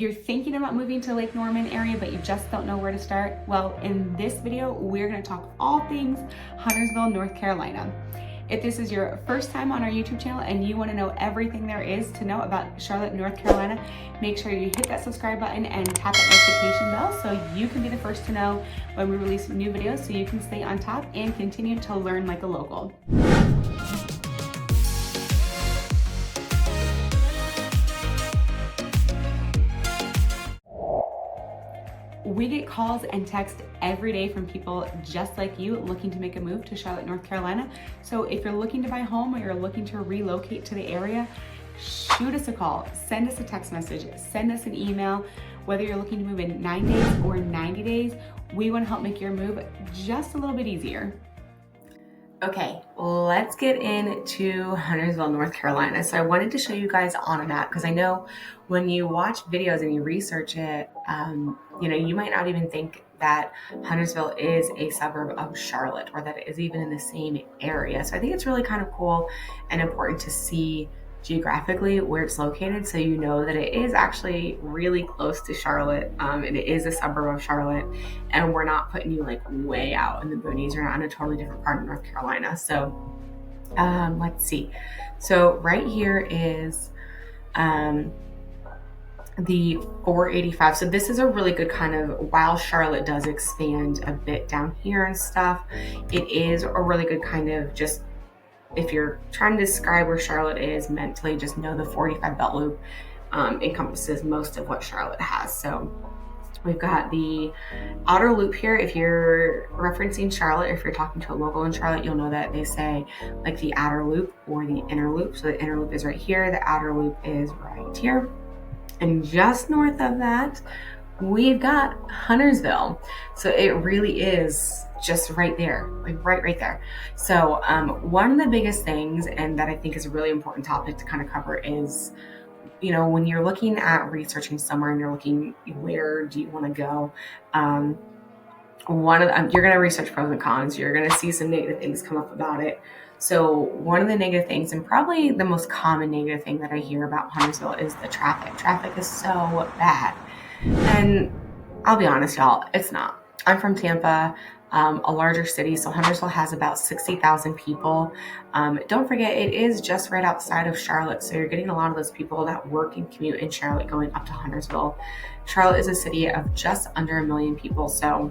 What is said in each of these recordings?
you're thinking about moving to Lake Norman area, but you just don't know where to start? Well, in this video, we're gonna talk all things Huntersville, North Carolina. If this is your first time on our YouTube channel and you wanna know everything there is to know about Charlotte, North Carolina, make sure you hit that subscribe button and tap that notification bell so you can be the first to know when we release new videos, so you can stay on top and continue to learn like a local. We get calls and texts every day from people just like you looking to make a move to Charlotte, North Carolina. So if you're looking to buy a home or you're looking to relocate to the area, shoot us a call, send us a text message, send us an email. Whether you're looking to move in 9 days or 90 days, we want to help make your move just a little bit easier. Okay, let's get into Huntersville, North Carolina. So I wanted to show you guys on a map because I know when you watch videos and you research it, you might not even think that Huntersville is a suburb of Charlotte or that it is even in the same area. So I think it's really kind of cool and important to see geographically where it's located, so you know that it is actually really close to Charlotte, and it is a suburb of Charlotte, and we're not putting you like way out in the boonies. You're not in a totally different part of North Carolina. So let's see. So right here is the 485. So this is a really good kind of, while Charlotte does expand a bit down here and stuff, it is a really good kind of, just if you're trying to describe where Charlotte is mentally, just know the 485 belt loop encompasses most of what Charlotte has. So we've got the outer loop here. If you're referencing Charlotte, if you're talking to a local in Charlotte, you'll know that they say like the outer loop or the inner loop. So the inner loop is right here, the outer loop is right here. And just north of that, we've got Huntersville. So it really is just right there, like right there. So one of the biggest things, and that I think is a really important topic to kind of cover, is, when you're looking at researching somewhere and you're looking, where do you want to go? You're going to research pros and cons. You're going to see some negative things come up about it. So one of the negative things, and probably the most common negative thing that I hear about Huntersville, is the traffic. Traffic is so bad. And I'll be honest, y'all, it's not. I'm from Tampa, a larger city, so Huntersville has about 60,000 people. Don't forget, it is just right outside of Charlotte, so you're getting a lot of those people that work and commute in Charlotte going up to Huntersville. Charlotte is a city of just under 1 million people, so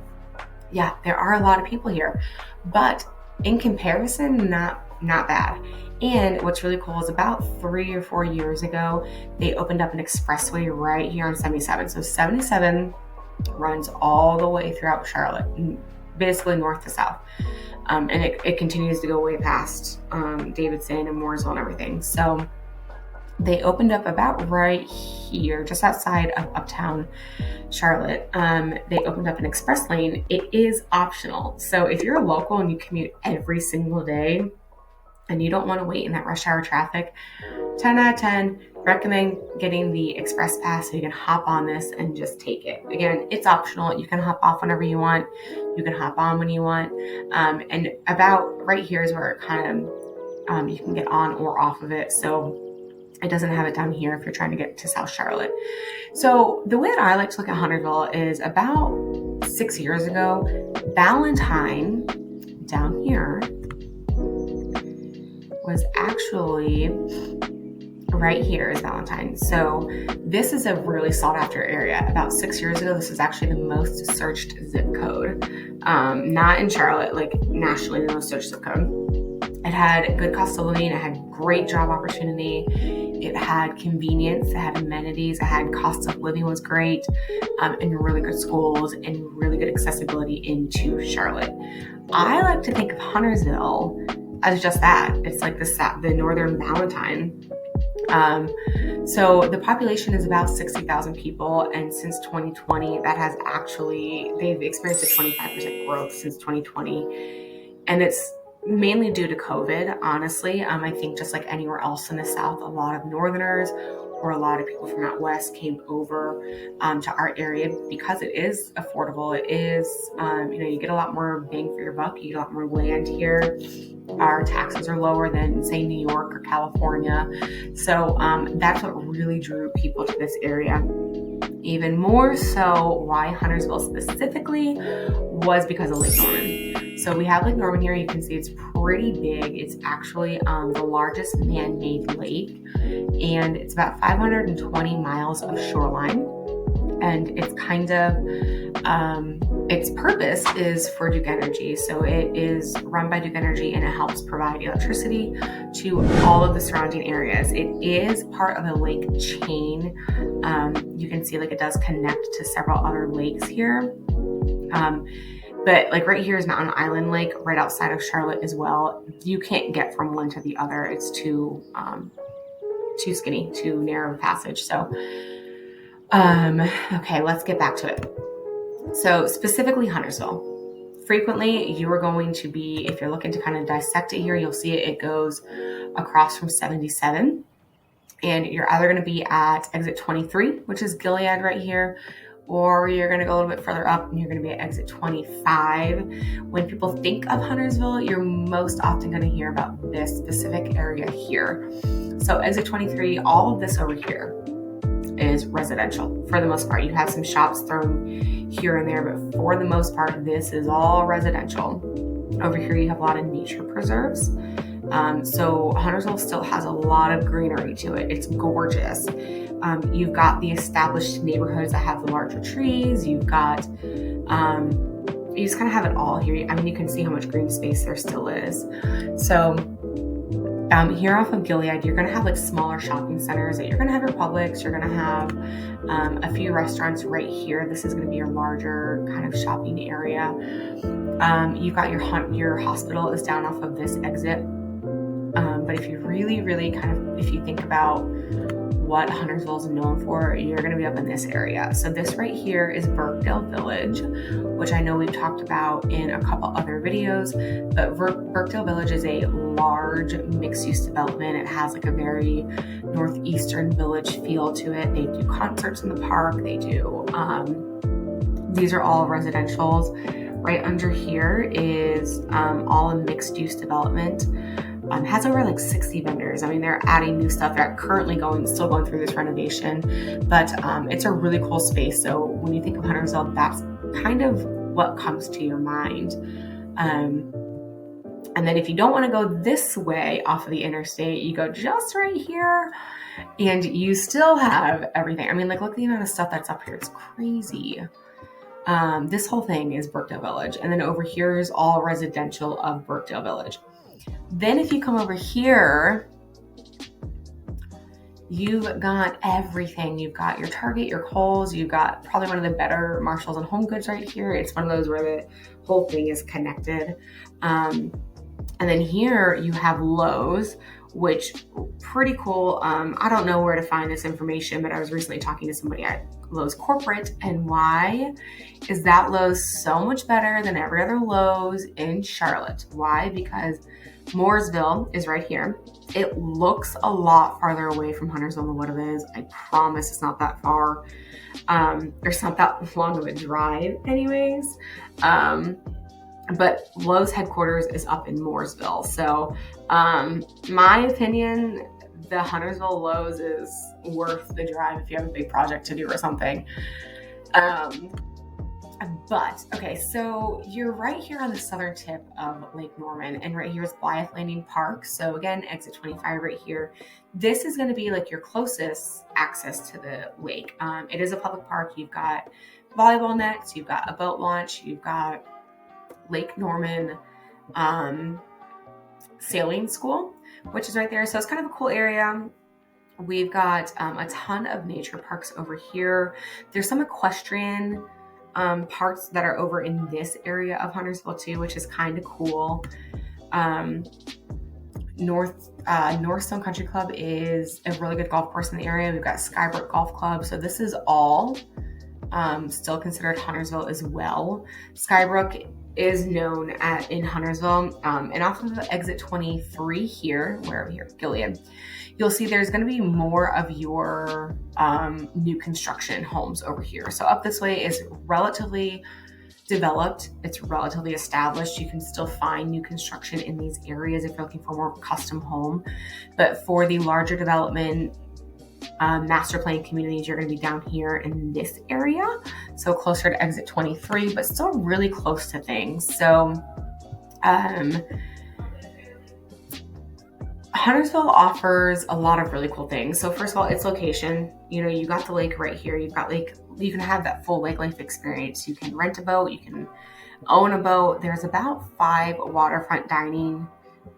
yeah, there are a lot of people here, but in comparison, not bad. And what's really cool is about 3 or 4 years ago, they opened up an expressway right here on 77. So 77 runs all the way throughout Charlotte, basically north to south. And it continues to go way past Davidson and Mooresville and everything. So they opened up about right here, just outside of uptown Charlotte. They opened up an express lane. It is optional. So if you're a local and you commute every single day and you don't want to wait in that rush hour traffic, 10 out of 10, recommend getting the express pass so you can hop on this and just take it. Again, it's optional. You can hop off whenever you want. You can hop on when you want. And about right here is where it kind of, you can get on or off of it. So it doesn't have it down here if you're trying to get to South Charlotte. So the way that I like to look at Huntersville is about 6 years ago, Ballantyne down here was actually right here is Ballantyne. So this is a really sought after area. About 6 years ago, this is actually the most searched zip code. Not in Charlotte, like nationally the most searched zip code. It had good cost of living. It had great job opportunity. It had convenience. It had amenities. It had cost of living was great, and really good schools and really good accessibility into Charlotte. I like to think of Huntersville as just that. It's like the northern Ballantyne. So the population is about 60,000 people, and since 2020, that has they've experienced a 25% growth since 2020, and it's mainly due to COVID, honestly. I think just like anywhere else in the South, a lot of Northerners or a lot of people from out West came over to our area because it is affordable. It is, you get a lot more bang for your buck. You get a lot more land here. Our taxes are lower than, say, New York or California. So that's what really drew people to this area. even more so why Huntersville specifically was because of Lake Norman. So we have Lake Norman here. You can see it's pretty big. It's actually the largest man-made lake, and it's about 520 miles of shoreline. And it's kind of, its purpose is for Duke Energy. So it is run by Duke Energy, and it helps provide electricity to all of the surrounding areas. It is part of a lake chain. You can see like it does connect to several other lakes here. But like right here is Mountain Island Lake, right outside of Charlotte as well. You can't get from one to the other. It's too skinny, too narrow passage. So, okay, let's get back to it. So specifically Huntersville. Frequently, you are going to be, if you're looking to kind of dissect it here, you'll see it goes across from 77. And you're either going to be at exit 23, which is Gilead right here, or you're going to go a little bit further up and you're going to be at exit 25. When people think of Huntersville, you're most often going to hear about this specific area here. So exit 23, all of this over here is residential for the most part. You have some shops thrown here and there, but for the most part, this is all residential. Over here, you have a lot of nature preserves. So Huntersville still has a lot of greenery to it. It's gorgeous. You've got the established neighborhoods that have the larger trees. You've got, you just kind of have it all here. I mean, you can see how much green space there still is. So here off of Gilead, you're going to have like smaller shopping centers. You're going to have your Publix. You're going to have a few restaurants right here. This is going to be your larger kind of shopping area. You've got your hospital is down off of this exit. But if you really kind of, if you think about what Huntersville is known for, you're going to be up in this area. So this right here is Birkdale Village, which I know we've talked about in a couple other videos, but Birkdale Village is a large mixed-use development. It has like a very northeastern village feel to it. They do concerts in the park. They do, these are all residentials. Right under here is all a mixed-use development. Has over like 60 vendors. I mean, they're adding new stuff. They're currently still going through this renovation, but it's a really cool space. So when you think of Huntersville, that's kind of what comes to your mind. And then if you don't want to go this way off of the interstate, you go just right here and you still have everything. I mean, like, look at the amount of stuff that's up here. It's crazy. This whole thing is Birkdale Village. And then over here is all residential of Birkdale Village. Then if you come over here, you've got everything. You've got your Target, your Kohl's, you've got probably one of the better Marshalls and Home Goods right here. It's one of those where the whole thing is connected. And then here you have Lowe's, which pretty cool. I don't know where to find this information, but I was recently talking to somebody at Lowe's Corporate, and why is that Lowe's so much better than every other Lowe's in Charlotte? Why? Because Mooresville is right here. It looks a lot farther away from Huntersville than what it is. I promise it's not that far. It's not that long of a drive anyways. But Lowe's headquarters is up in Mooresville. So my opinion, the Huntersville Lowe's is worth the drive if you have a big project to do or something. But, okay, so you're right here on the southern tip of Lake Norman, and right here is Blythe Landing Park. So again, exit 25 right here. This is going to be like your closest access to the lake. It is a public park. You've got volleyball nets, you've got a boat launch, you've got Lake Norman Sailing School, which is right there. So it's kind of a cool area. We've got a ton of nature parks over here. There's some equestrian parts that are over in this area of Huntersville too, which is kind of cool. Northstone Country Club is a really good golf course in the area. We've got Skybrook Golf Club. So this is all still considered Huntersville as well. Skybrook is known in Huntersville, and off of exit 23 here, where are we here? Gilead. You'll see there's going to be more of your new construction homes over here. So up this way is relatively developed. It's relatively established. You can still find new construction in these areas if you're looking for more of a custom home. But for the larger development, master plan communities, you're going to be down here in this area, so closer to exit 23, but still really close to things. So Huntersville offers a lot of really cool things. So first of all, its location. You got the lake right here. You've got you can have that full lake life experience. You can rent a boat. You can own a boat. There's about 5 waterfront dining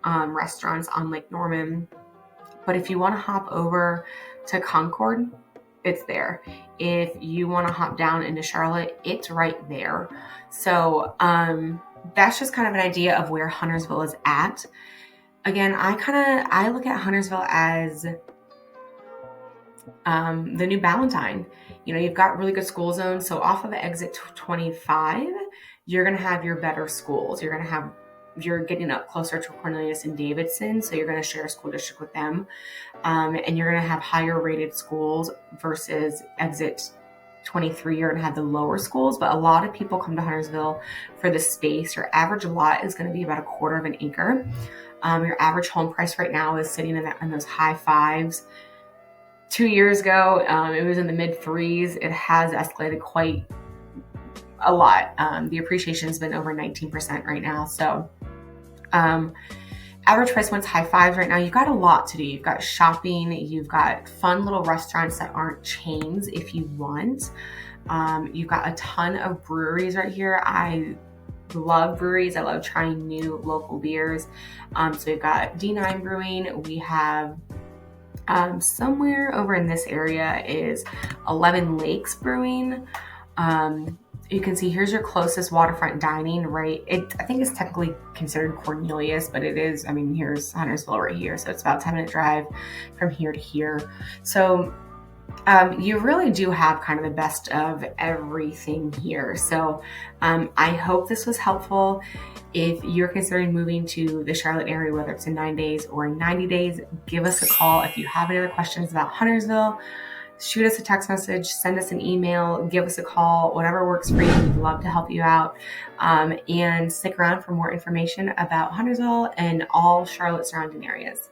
restaurants on Lake Norman. But if you want to hop over to Concord, it's there. If you want to hop down into Charlotte, it's right there. So that's just kind of an idea of where Huntersville is at. Again, I look at Huntersville as the new Ballantyne. You've got really good school zones. So off of exit 25, you're going to have your better schools. You're getting up closer to Cornelius and Davidson. So you're going to share a school district with them. And you're going to have higher rated schools versus exit 23. You're going to have the lower schools, but a lot of people come to Huntersville for the space. Your average lot is going to be about 1/4 of an acre. Your average home price right now is sitting in those high 5s. 2 years ago, it was in the mid 3s. It has escalated quite a lot. The appreciation has been over 19% right now. So average price point's high 5s right now. You've got a lot to do. You've got shopping. You've got fun little restaurants that aren't chains if you want. You've got a ton of breweries right here. I love breweries. I love trying new local beers. So we've got D9 Brewing. We have somewhere over in this area is 11 Lakes Brewing. You can see here's your closest waterfront dining, right? I think it's technically considered Cornelius, but it is, here's Huntersville right here. So it's about a 10-minute drive from here to here. So you really do have kind of the best of everything here. So I hope this was helpful. If you're considering moving to the Charlotte area, whether it's in 9 days or in 90 days, give us a call. If you have any other questions about Huntersville, shoot us a text message, send us an email, give us a call, whatever works for you. We'd love to help you out. And stick around for more information about Huntersville and all Charlotte surrounding areas.